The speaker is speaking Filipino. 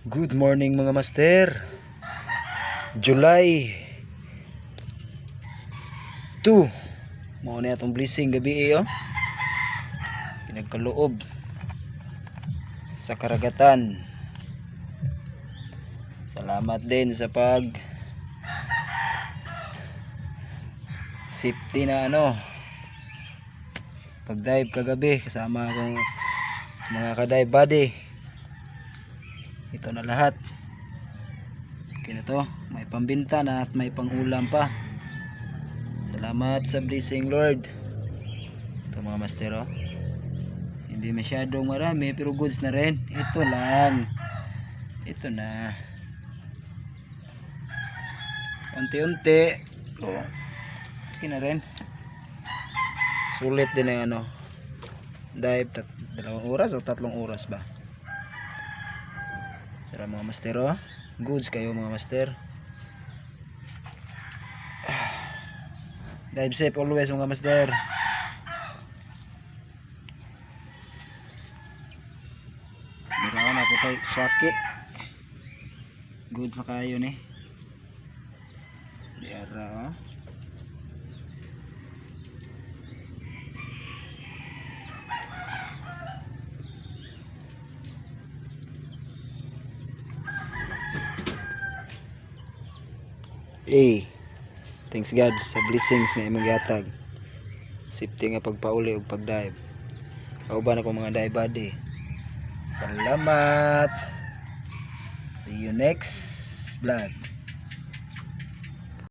Good morning mga master. July 2. Mao na atong blessing gabi oh. Pinagkaloob sa karagatan. Salamat din sa safety na pag-dive kagabi kasama akong mga ka-dive buddy. Ito na lahat. Okay na to. May pambinta na at may pangulam pa. Salamat sa blessing Lord. Ito mga master oh. Hindi masyadong marami pero goods na rin. Ito lang. Ito na. Unti-unti. Oh. Okay na rin. Sulit din ang dive 2 oras o 3 oras ba. Tara mga master oh. Goods kayo mga master. Dive safe always mga master. Meron na po tayo swaki. Goods na kayo ni. Diara oh. Thanks God sa blessings nga imong gihatag. Safety nga pagpauli ug pagdive. Kauban ako mga dive buddy. Salamat. See you next vlog.